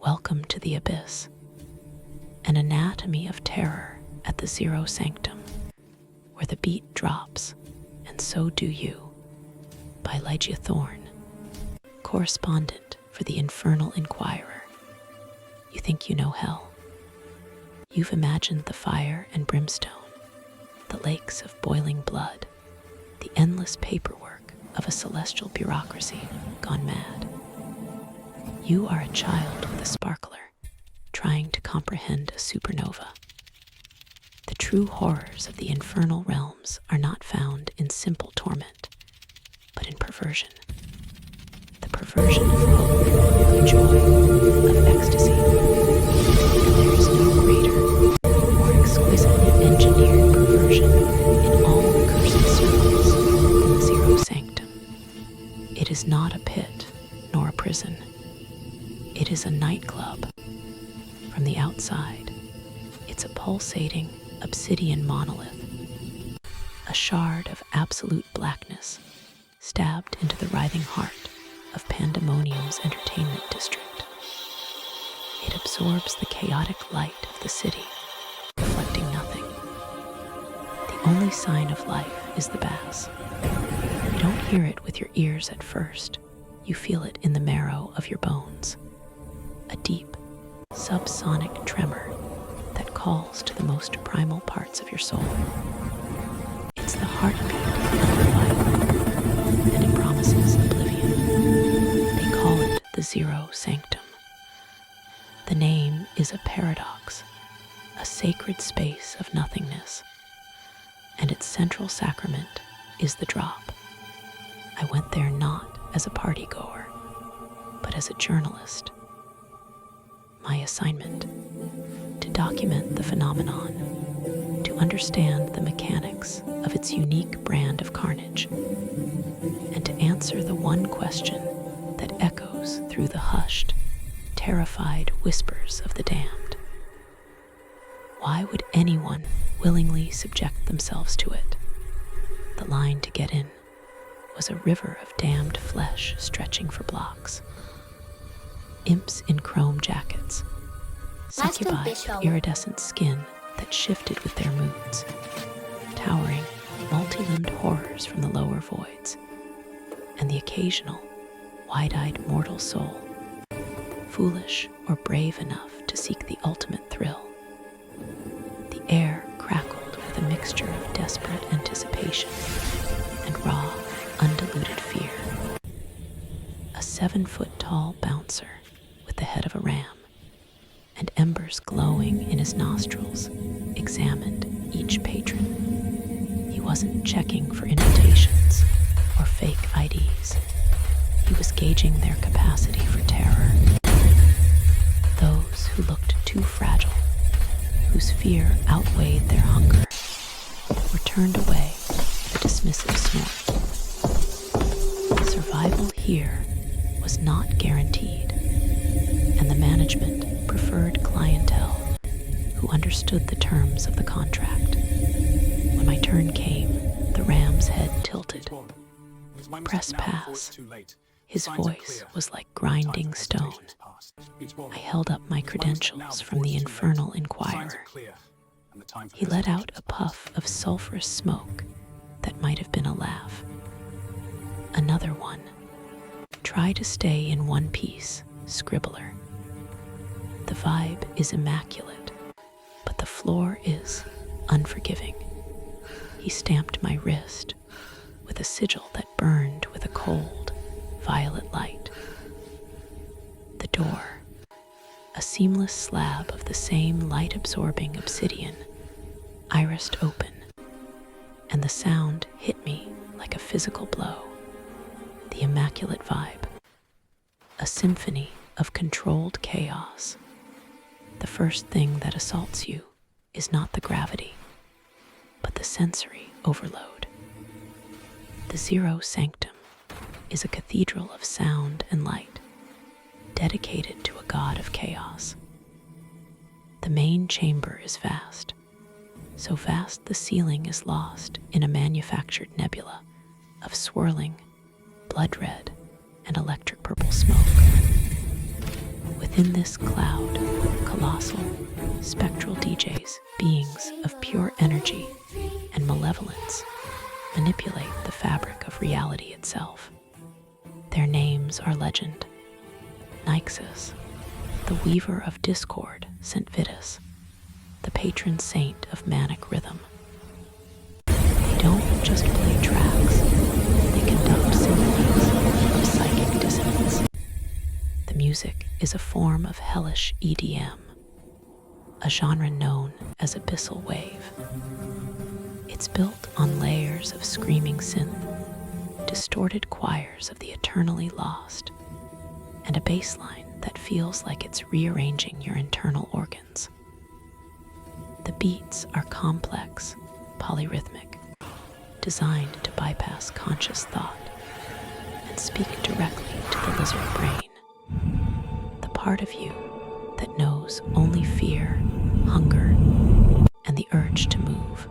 Welcome to the Abyss, an anatomy of terror at the Zero Sanctum, where the beat drops, and so do you, by Ligeia Thorne, correspondent for the Infernal Inquirer. You think you know hell. You've imagined the fire and brimstone, the lakes of boiling blood, the endless paperwork of a celestial bureaucracy gone mad. You are a child with a sparkler, trying to comprehend a supernova. The true horrors of the infernal realms are not found in simple torment, but in perversion. The perversion of hope, of joy, of ecstasy. And there is no greater, more exquisitely engineered perversion in all the cursed circles than the Zero Sanctum. It is not a pit, nor a prison. It is a nightclub. From the outside, it's a pulsating obsidian monolith, a shard of absolute blackness stabbed into the writhing heart of Pandemonium's entertainment district. It absorbs the chaotic light of the city, reflecting nothing. The only sign of life is the bass. You don't hear it with your ears at first. You feel it in the marrow of your bones. A deep, subsonic tremor that calls to the most primal parts of your soul. It's the heartbeat of the life, and it promises oblivion. They call it the Zero Sanctum. The name is a paradox, a sacred space of nothingness, and its central sacrament is the drop. I went there not as a partygoer, but as a journalist. My assignment: to document the phenomenon, to understand the mechanics of its unique brand of carnage, and to answer the one question that echoes through the hushed, terrified whispers of the damned. Why would anyone willingly subject themselves to it? The line to get in was a river of damned flesh stretching for blocks. Imps in chrome jackets, succubi with iridescent skin that shifted with their moods, towering, multi-limbed horrors from the lower voids, and the occasional, wide-eyed mortal soul, foolish or brave enough to seek the ultimate thrill. The air crackled with a mixture of desperate anticipation and raw, undiluted fear. A 7-foot-tall bouncer with the head of a ram and embers glowing in his nostrils examined each patron. He wasn't checking for invitations or fake IDs. He was gauging their capacity for terror. Those who looked too fragile, whose fear outweighed their hunger, were turned away with a dismissive snort. Survival here was not guaranteed, and the management preferred clientele who understood the terms of the contract. When my turn came, the ram's head tilted. Press pass. His voice was like grinding stone. I held up my credentials from the Infernal Inquirer. He let out a puff of sulphurous smoke that might have been a laugh. Another one. Try to stay in one piece, scribbler. The vibe is immaculate, but the floor is unforgiving. He stamped my wrist with a sigil that burned with a cold, violet light. The door, a seamless slab of the same light-absorbing obsidian, irised open, and the sound hit me like a physical blow. The immaculate vibe, a symphony of controlled chaos. The first thing that assaults you is not the gravity, but the sensory overload. The Zero Sanctum is a cathedral of sound and light, dedicated to a god of chaos. The main chamber is vast, so vast the ceiling is lost in a manufactured nebula of swirling, blood red, and electric purple smoke. Within this cloud, colossal, spectral DJs, beings of pure energy and malevolence, manipulate the fabric of reality itself. Their names are legend. Nyxus, the weaver of discord, St. Vitus, the patron saint of manic rhythm. They don't just play tracks, they conduct symphonies of psychic dissonance. The music is a form of hellish EDM, a genre known as Abyssal Wave. It's built on layers of screaming synth, distorted choirs of the eternally lost, and a bass line that feels like it's rearranging your internal organs. The beats are complex, polyrhythmic, designed to bypass conscious thought and speak directly to the lizard brain, the part of you that knows only fear, hunger, and the urge to move.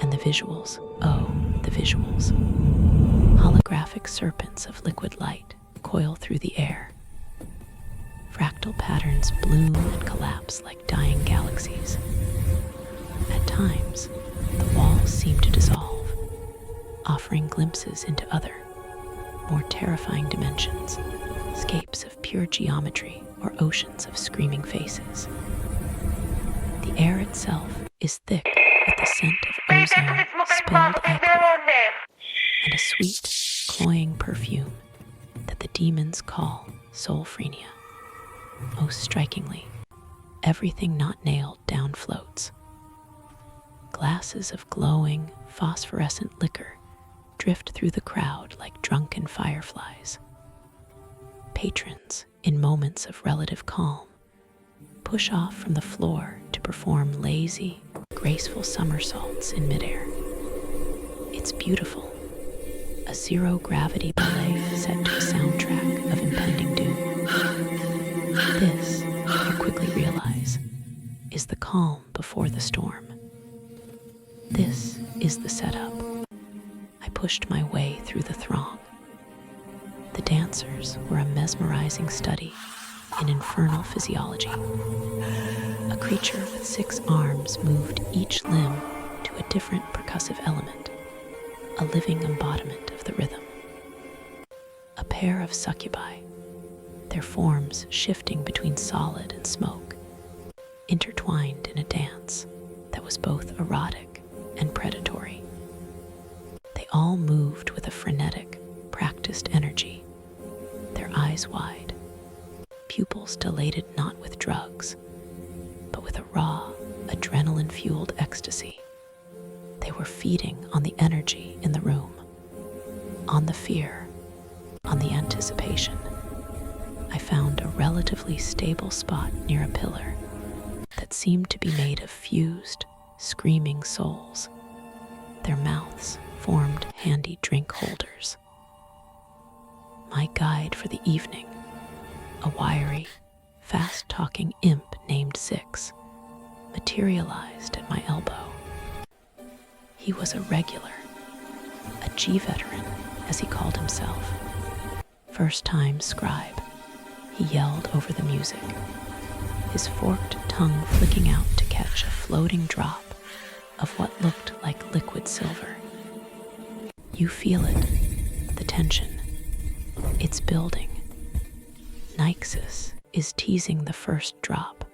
And the visuals, oh, the visuals. Holographic serpents of liquid light coil through the air. Fractal patterns bloom and collapse like dying galaxies. At times, the walls seem to dissolve, offering glimpses into other, more terrifying dimensions, scapes of pure geometry or oceans of screaming faces. The air itself is thick with the scent of ozone, spilled ichor, and a sweet, cloying perfume that the demons call soulphrenia. Most strikingly, everything not nailed down floats. Glasses of glowing, phosphorescent liquor drift through the crowd like drunken fireflies. Patrons, in moments of relative calm, push off from the floor to perform lazy, graceful somersaults in midair. It's beautiful, a zero-gravity ballet set to a soundtrack of impending doom. This, you quickly realize, is the calm before the storm. This is the setup. I pushed my way through the throng. The dancers were a mesmerizing study in infernal physiology. A creature with 6 arms moved each limb to a different percussive element, a living embodiment of the rhythm. A pair of succubi, their forms shifting between solid and smoke, intertwined in a dance that was both erotic and predatory. They all moved with a frenetic, practiced energy, their eyes wide, pupils dilated not with drugs, but with a raw, adrenaline-fueled ecstasy. They were feeding on the energy in the room, on the fear, on the anticipation. I found a relatively stable spot near a pillar that seemed to be made of fused, screaming souls. Their mouths formed handy drink holders. My guide for the evening, a wiry, fast-talking imp named Six, materialized at my elbow. He was a regular, a G-veteran, as he called himself. First-time scribe, he yelled over the music, his forked tongue flicking out to catch a floating drop of what looked like liquid silver. You feel it, the tension. It's building. Nyxus is teasing the first drop.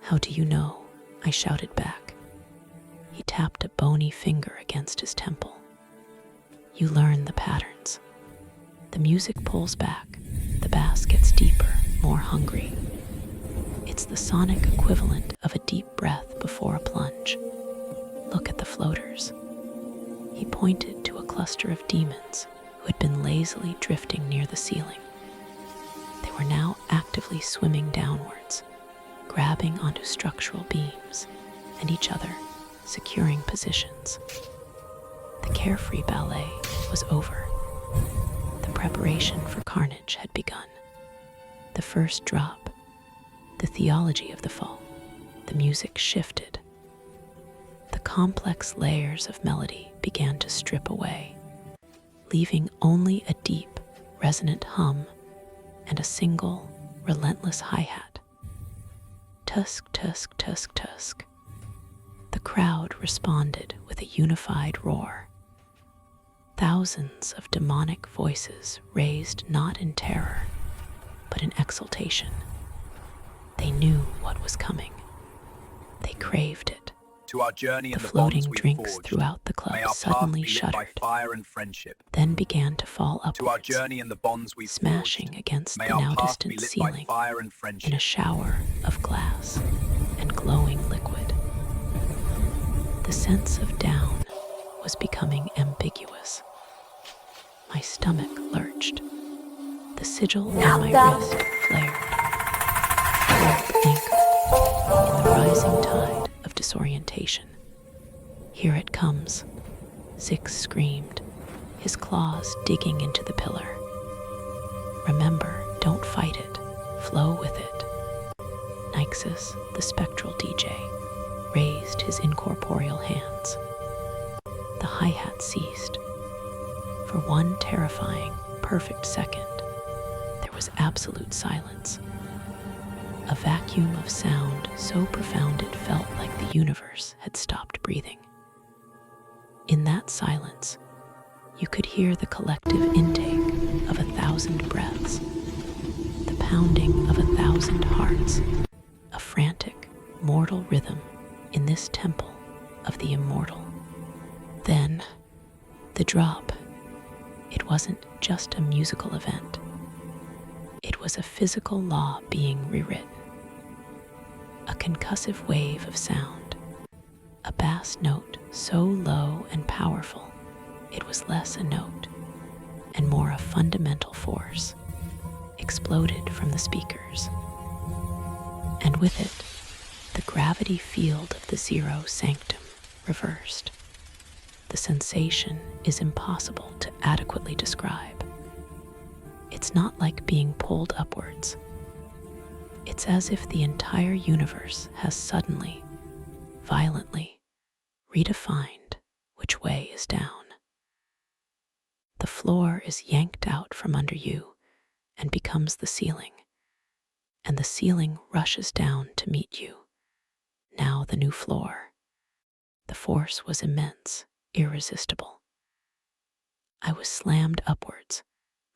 How do you know? I shouted back. He tapped a bony finger against his temple. You learn the patterns. The music pulls back, the bass gets deeper, more hungry. It's the sonic equivalent of a deep breath before a plunge. Look at the floaters. He pointed to a cluster of demons who had been lazily drifting near the ceiling. They were now actively swimming downwards, grabbing onto structural beams and each other, securing positions. The carefree ballet was over. The preparation for carnage had begun. The first drop, the theology of the fall, the music shifted. The complex layers of melody began to strip away, leaving only a deep, resonant hum and a single, relentless hi-hat. Tusk, tusk, tusk, tusk. The crowd responded with a unified roar. Thousands of demonic voices raised not in terror, but in exultation. They knew what was coming. They craved it. To our journey The and the floating bonds we drinks forged, throughout the club may our suddenly path be lit by shuddered, fire and friendship. then began to fall To our upwards, journey and the bonds we smashing forged, against may the our now path be distant lit by ceiling fire and in a friendship. shower of glass and glowing liquid. The sense of down was becoming ambiguous. My stomach lurched. The sigil on my wrist flared. Hold anchor in the rising tide of disorientation. Here it comes, Zix screamed, his claws digging into the pillar. Remember, don't fight it, flow with it. Nyxus, the spectral DJ, raised his incorporeal hands. The hi-hat ceased. For one terrifying, perfect second, there was absolute silence. A vacuum of sound so profound it felt like the universe had stopped breathing. In that silence, you could hear the collective intake of 1,000 breaths, the pounding of 1,000 hearts, a frantic, mortal rhythm in this temple of the immortal. Then, the drop. It wasn't just a musical event. It was a physical law being rewritten. A concussive wave of sound, a bass note so low and powerful, it was less a note and more a fundamental force, exploded from the speakers. And with it, the gravity field of the Zero Sanctum reversed. The sensation is impossible to adequately describe. It's not like being pulled upwards. It's as if the entire universe has suddenly, violently, redefined which way is down. The floor is yanked out from under you and becomes the ceiling, and the ceiling rushes down to meet you, now the new floor. The force was immense, irresistible. I was slammed upwards,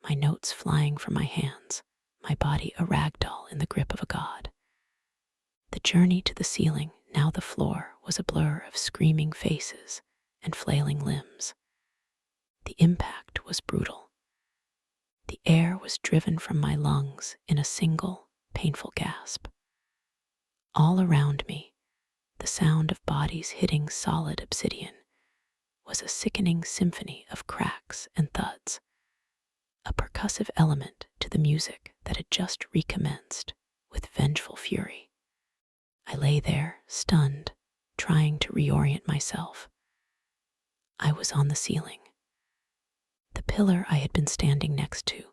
my notes flying from my hands, my body a ragdoll in the grip of a god. The journey to the ceiling, now the floor, was a blur of screaming faces and flailing limbs. The impact was brutal. The air was driven from my lungs in a single, painful gasp. All around me, the sound of bodies hitting solid obsidian was a sickening symphony of cracks and thuds, a percussive element to the music that had just recommenced with vengeful fury. I lay there, stunned, trying to reorient myself. I was on the ceiling. The pillar I had been standing next to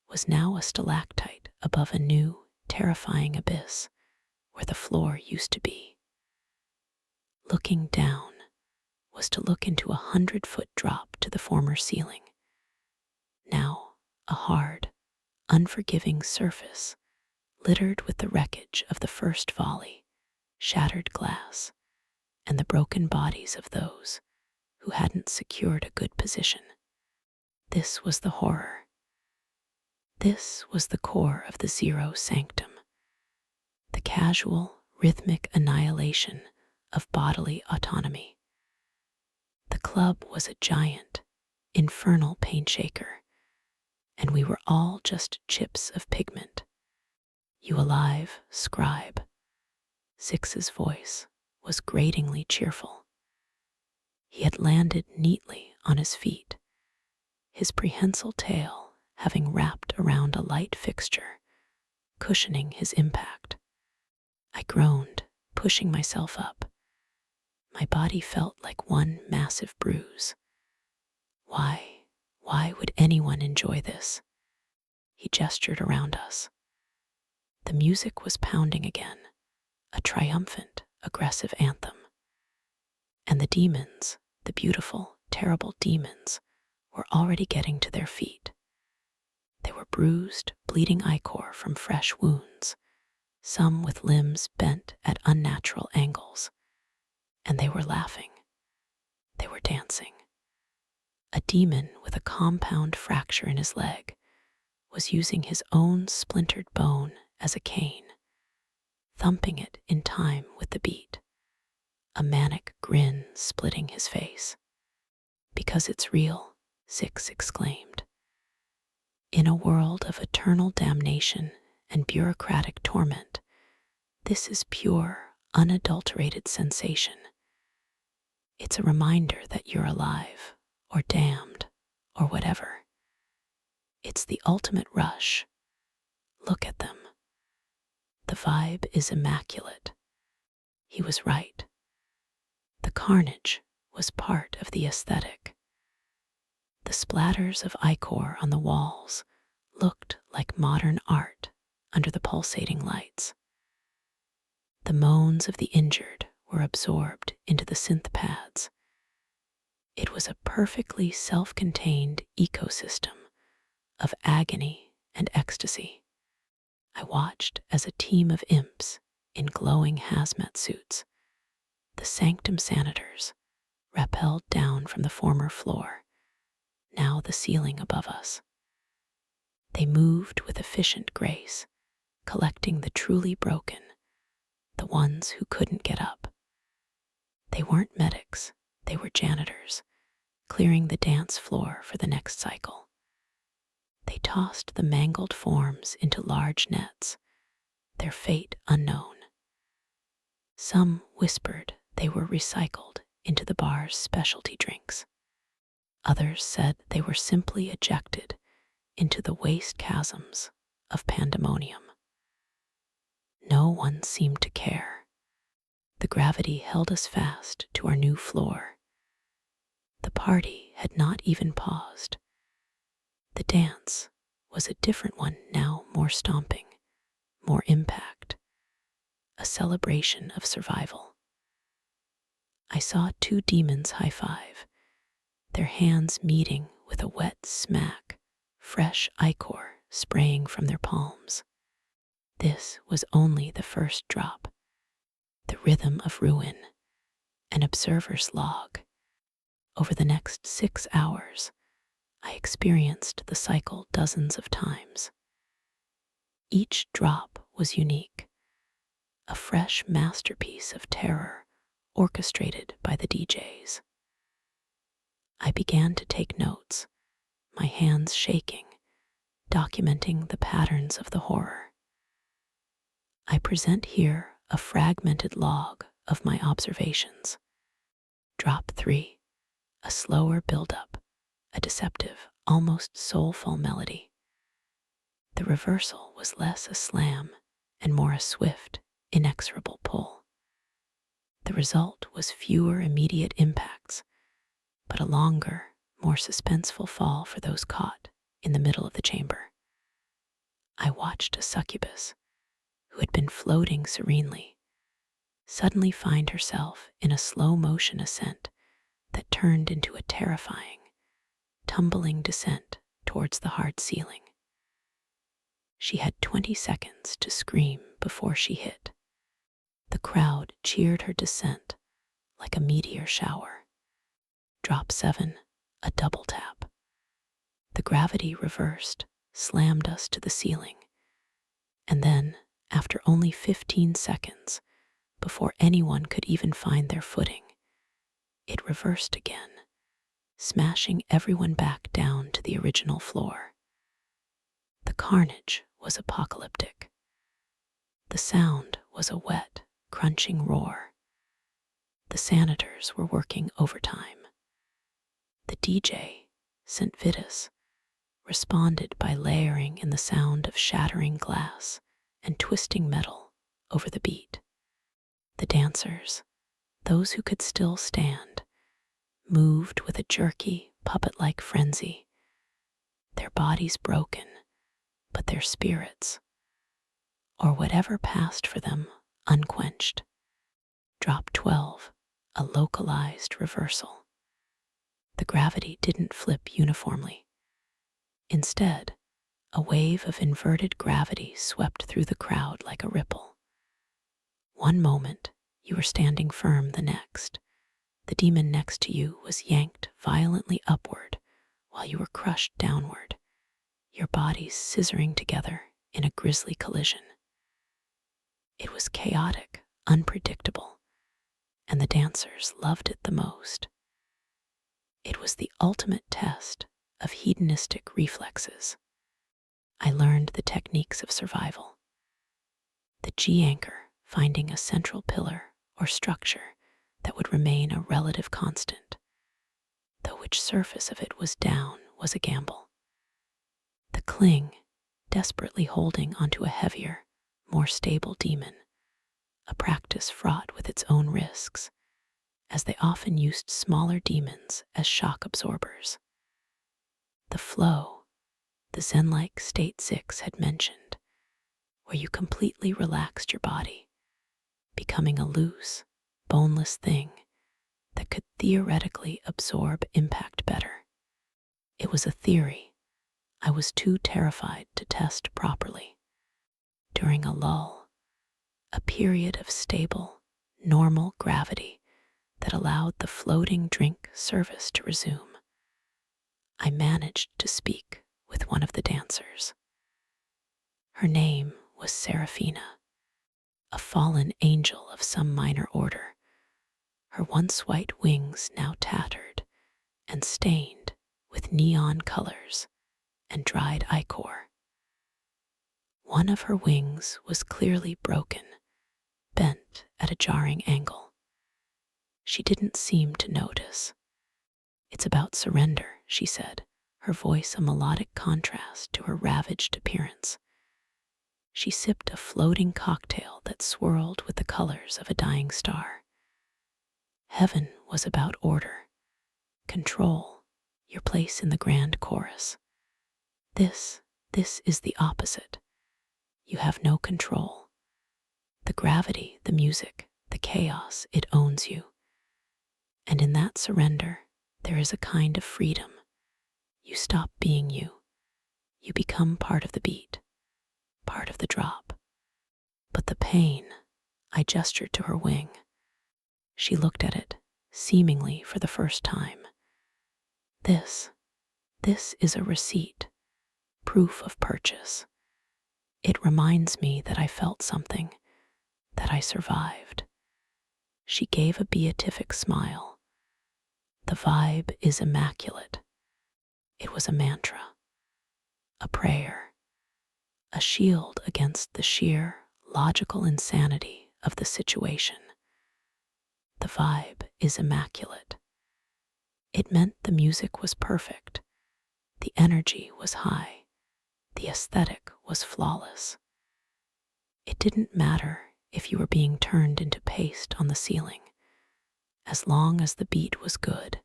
was now a stalactite above a new, terrifying abyss where the floor used to be. Looking down was to look into a 100-foot drop to the former ceiling. Now, a hard, unforgiving surface littered with the wreckage of the first volley, shattered glass, and the broken bodies of those who hadn't secured a good position. This was the horror. This was the core of the Zero Sanctum, the casual, rhythmic annihilation of bodily autonomy. The club was a giant, infernal pain-shaker, and we were all just chips of pigment. You alive, scribe? Zix's voice was gratingly cheerful. He had landed neatly on his feet, his prehensile tail having wrapped around a light fixture, cushioning his impact. I groaned, pushing myself up. My body felt like one massive bruise. Why would anyone enjoy this? He gestured around us. The music was pounding again, a triumphant, aggressive anthem. And the demons, the beautiful, terrible demons, were already getting to their feet. They were bruised, bleeding ichor from fresh wounds, some with limbs bent at unnatural angles. And they were laughing. They were dancing. A demon with a compound fracture in his leg was using his own splintered bone as a cane, thumping it in time with the beat, a manic grin splitting his face. "Because it's real," Six exclaimed. "In a world of eternal damnation and bureaucratic torment, this is pure, unadulterated sensation. It's a reminder that you're alive, or damned, or whatever. It's the ultimate rush. Look at them. The vibe is immaculate." He was right. The carnage was part of the aesthetic. The splatters of ichor on the walls looked like modern art under the pulsating lights. The moans of the injured were absorbed into the synth pads. It was a perfectly self-contained ecosystem of agony and ecstasy. I watched as a team of imps in glowing hazmat suits, the Sanctum Sanitors, rappelled down from the former floor, now the ceiling above us. They moved with efficient grace, collecting the truly broken, the ones who couldn't get up. They weren't medics, they were janitors, clearing the dance floor for the next cycle. They tossed the mangled forms into large nets, their fate unknown. Some whispered they were recycled into the bar's specialty drinks. Others said they were simply ejected into the waste chasms of Pandemonium. No one seemed to care. The gravity held us fast to our new floor. The party had not even paused. The dance was a different one now, more stomping, more impact, a celebration of survival. I saw two demons high-five, their hands meeting with a wet smack, fresh ichor spraying from their palms. This was only the first drop, the rhythm of ruin, an observer's log. Over the next 6 hours, I experienced the cycle dozens of times. Each drop was unique, a fresh masterpiece of terror orchestrated by the DJs. I began to take notes, my hands shaking, documenting the patterns of the horror. I present here a fragmented log of my observations. Drop 3, a slower build-up, a deceptive, almost soulful melody. The reversal was less a slam and more a swift, inexorable pull. The result was fewer immediate impacts, but a longer, more suspenseful fall for those caught in the middle of the chamber. I watched a succubus, who had been floating serenely, suddenly find herself in a slow-motion ascent that turned into a terrifying, tumbling descent towards the hard ceiling. She had 20 seconds to scream before she hit. The crowd cheered her descent like a meteor shower. Drop 7, a double tap. The gravity reversed, slammed us to the ceiling. And then, after only 15 seconds, before anyone could even find their footing, it reversed again, smashing everyone back down to the original floor. The carnage was apocalyptic. The sound was a wet, crunching roar. The sanitors were working overtime. The DJ, St. Vitus, responded by layering in the sound of shattering glass and twisting metal over the beat. The dancers, those who could still stand, moved with a jerky, puppet-like frenzy, their bodies broken, but their spirits, or whatever passed for them, unquenched. Drop 12, a localized reversal. The gravity didn't flip uniformly. Instead, A wave of inverted gravity swept through the crowd like a ripple. One moment, you were standing firm, the next, the demon next to you was yanked violently upward while you were crushed downward, your bodies scissoring together in a grisly collision. It was chaotic, unpredictable, and the dancers loved it the most. It was the ultimate test of hedonistic reflexes. I learned the techniques of survival. The G-anchor, finding a central pillar or structure that would remain a relative constant, though which surface of it was down was a gamble. The cling, desperately holding onto a heavier, more stable demon, a practice fraught with its own risks, as they often used smaller demons as shock absorbers. The flow, the Zen-like state 6 had mentioned, where you completely relaxed your body, becoming a loose, boneless thing that could theoretically absorb impact better. It was a theory I was too terrified to test properly. During a lull, a period of stable, normal gravity that allowed the floating drink service to resume, I managed to speak with one of the dancers. Her name was Seraphina, a fallen angel of some minor order, her once white wings now tattered and stained with neon colors and dried ichor. One of her wings was clearly broken, bent at a jarring angle. She didn't seem to notice. "It's about surrender," she said, her voice a melodic contrast to her ravaged appearance. She sipped a floating cocktail that swirled with the colors of a dying star. Heaven was about order, control, your place in the grand chorus. This is the opposite. You have no control. The gravity, the music, the chaos, it owns you. And in that surrender, there is a kind of freedom. You stop being you. You become part of the beat, part of the drop. But the pain, I gestured to her wing. She looked at it, seemingly for the first time. This is a receipt, proof of purchase. It reminds me that I felt something, that I survived. She gave a beatific smile. The vibe is immaculate. It was a mantra, a prayer, a shield against the sheer, logical insanity of the situation. The vibe is immaculate. It meant the music was perfect, the energy was high, the aesthetic was flawless. It didn't matter if you were being turned into paste on the ceiling. As long as the beat was good,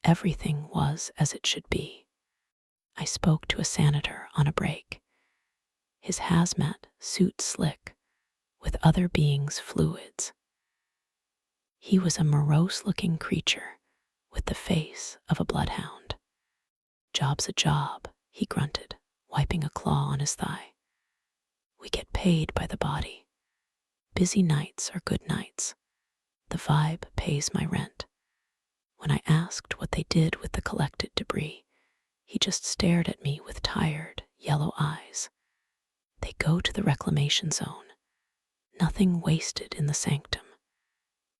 everything was as it should be. I spoke to a senator on a break, his hazmat suit slick, with other beings' fluids. He was a morose-looking creature with the face of a bloodhound. "Job's a job," he grunted, wiping a claw on his thigh. "We get paid by the body. Busy nights are good nights. The vibe pays my rent." When I asked what they did with the collected debris, he just stared at me with tired, yellow eyes. "They go to the reclamation zone. Nothing wasted in the sanctum.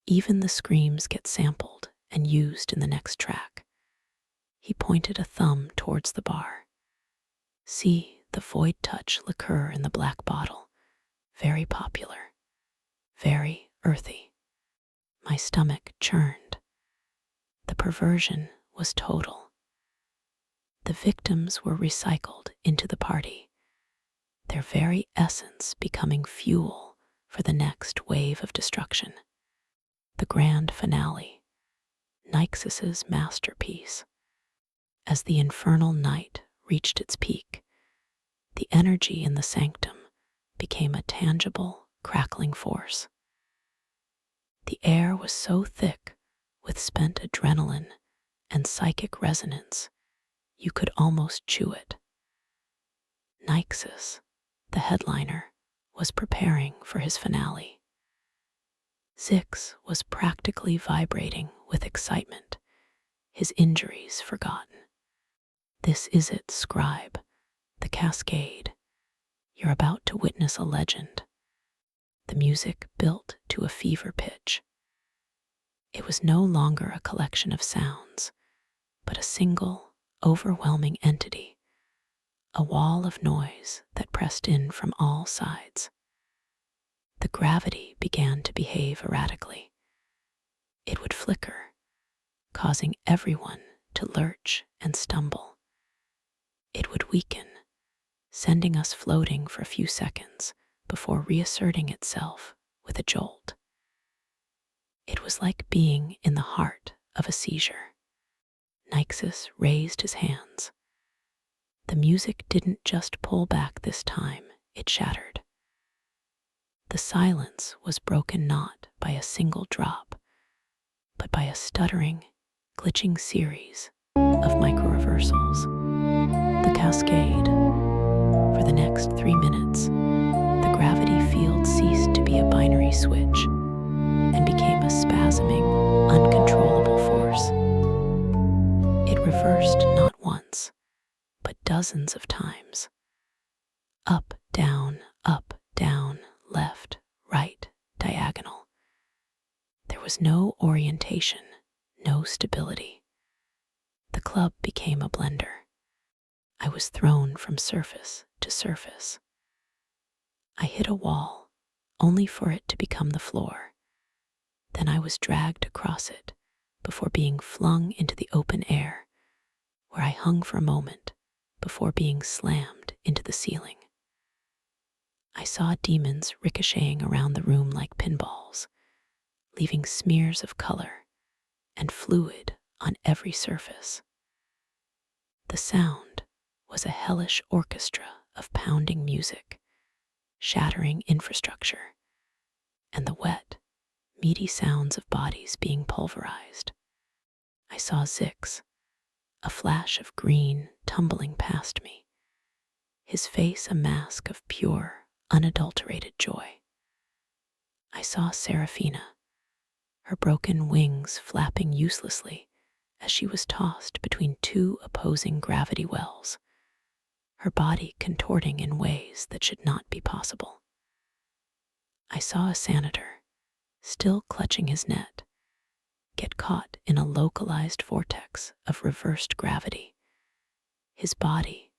Even the screams get sampled and used in the next track." He pointed a thumb towards the bar. "See the Void Touch liqueur in the black bottle. Very popular. Very earthy." My stomach churned. The perversion was total. The victims were recycled into the party, their very essence becoming fuel for the next wave of destruction. The grand finale, Nyxus's masterpiece. As the infernal night reached its peak, the energy in the sanctum became a tangible, crackling force. The air was so thick with spent adrenaline and psychic resonance, you could almost chew it. Nyxus, the headliner, was preparing for his finale. Zix was practically vibrating with excitement, his injuries forgotten. This is it, scribe, the cascade. You're about to witness a legend. The music built to a fever pitch. It was no longer a collection of sounds, but a single, overwhelming entity, a wall of noise that pressed in from all sides. The gravity began to behave erratically. It would flicker, causing everyone to lurch and stumble. It would weaken, sending us floating for a few seconds before reasserting itself with a jolt. It was like being in the heart of a seizure. Nyxus raised his hands. The music didn't just pull back this time, it shattered. The silence was broken not by a single drop, but by a stuttering, glitching series of micro-reversals. The cascade. For the next 3 minutes, the gravity field ceased to be a binary switch and became a spasming, uncontrollable force. It reversed not once, but dozens of times. Up, down, left, right, diagonal. There was no orientation, no stability. The club became a blender. I was thrown from surface to surface. I hit a wall, only for it to become the floor. Then I was dragged across it before being flung into the open air, where I hung for a moment before being slammed into the ceiling. I saw demons ricocheting around the room like pinballs, leaving smears of color and fluid on every surface. The sound was a hellish orchestra of pounding music, shattering infrastructure, and the wet, meaty sounds of bodies being pulverized. I saw Zix, a flash of green tumbling past me, his face a mask of pure, unadulterated joy. I saw Seraphina, her broken wings flapping uselessly as she was tossed between two opposing gravity wells, her body contorting in ways that should not be possible. I saw a senator, still clutching his net, get caught in a localized vortex of reversed gravity, his body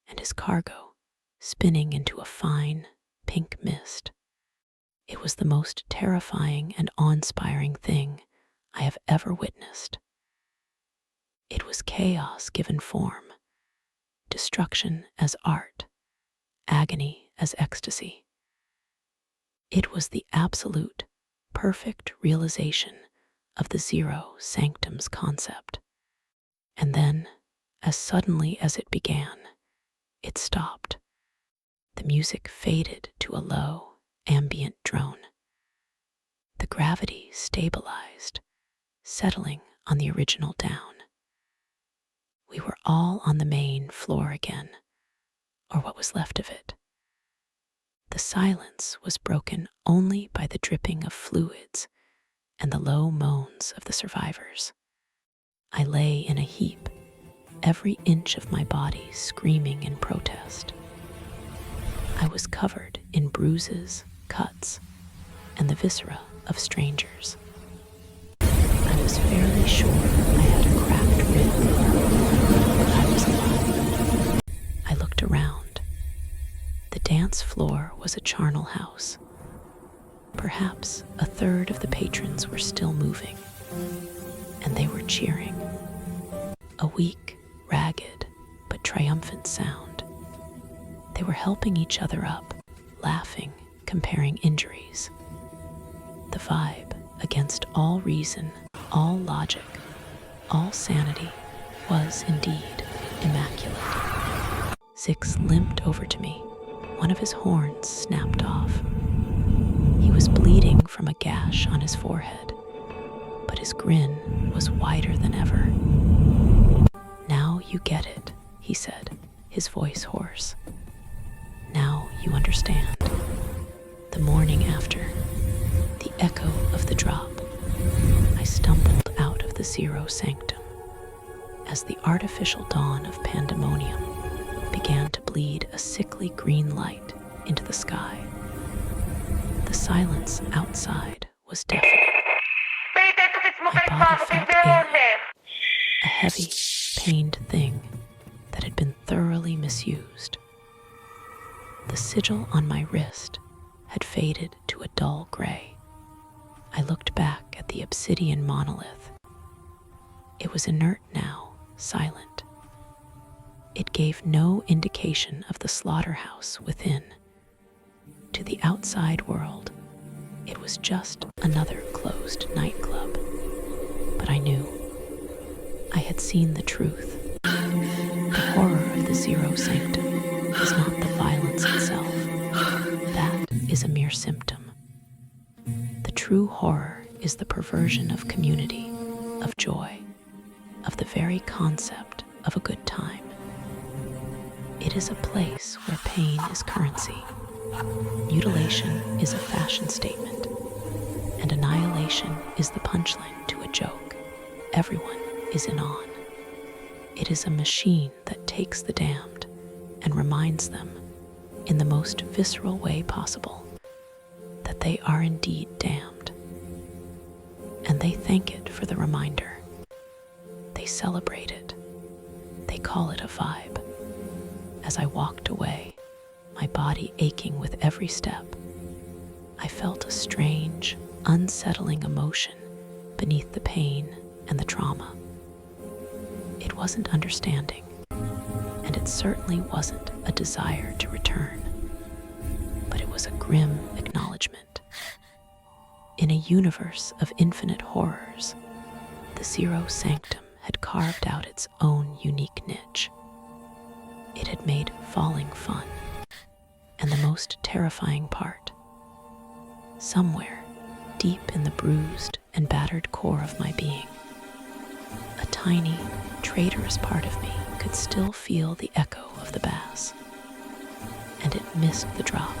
and his cargo spinning into a fine, pink mist. It was the most terrifying and awe-inspiring thing I have ever witnessed. It was chaos given form, destruction as art, agony as ecstasy. It was the absolute, perfect realization of the Zero Sanctum's concept. And then, as suddenly as it began, it stopped. The music faded to a low, ambient drone. The gravity stabilized, settling on the original down. We were all on the main floor again, or what was left of it. The silence was broken only by the dripping of fluids and the low moans of the survivors. I lay in a heap, every inch of my body screaming in protest. I was covered in bruises, cuts, and the viscera of strangers. I was fairly sure I had a cracked rib, but I was alive. I looked around. The dance floor was a charnel house. Perhaps a third of the patrons were still moving, and they were cheering. A weak, ragged, but triumphant sound. They were helping each other up, laughing, comparing injuries. The vibe, against all reason, all logic, all sanity, was indeed immaculate. Zix limped over to me. One of his horns snapped off. He was bleeding from a gash on his forehead, but his grin was wider than ever. "Now you get it," he said, his voice hoarse. you understand. The morning after, the echo of the drop, I stumbled out of the Zero Sanctum as the artificial dawn of Pandemonium began to bleed a sickly green light into the sky. The silence outside was deafening. My body felt alien, a heavy, pained thing that had been thoroughly misused. The sigil on my wrist had faded to a dull gray. I looked back at the obsidian monolith. It was inert now, silent. It gave no indication of the slaughterhouse within. To the outside world, it was just another closed nightclub. But I knew. I had seen the truth. The horror of the Zero Sanctum is not the violence itself. That is a mere symptom. The true horror is the perversion of community, of joy, of the very concept of a good time. It is a place where pain is currency, mutilation is a fashion statement, and annihilation is the punchline to a joke. Everyone is in on. It is a machine that takes the damned and reminds them, in the most visceral way possible, that they are indeed damned. And they thank it for the reminder. They celebrate it. They call it a vibe. As I walked away, my body aching with every step, I felt a strange, unsettling emotion beneath the pain and the trauma. It wasn't understanding, and it certainly wasn't a desire to return, but it was a grim acknowledgement. In a universe of infinite horrors, the Zero Sanctum had carved out its own unique niche. It had made falling fun, and the most terrifying part. Somewhere, deep in the bruised and battered core of my being, a tiny, traitorous part of me could still feel the echo of the bass. And it missed the drop,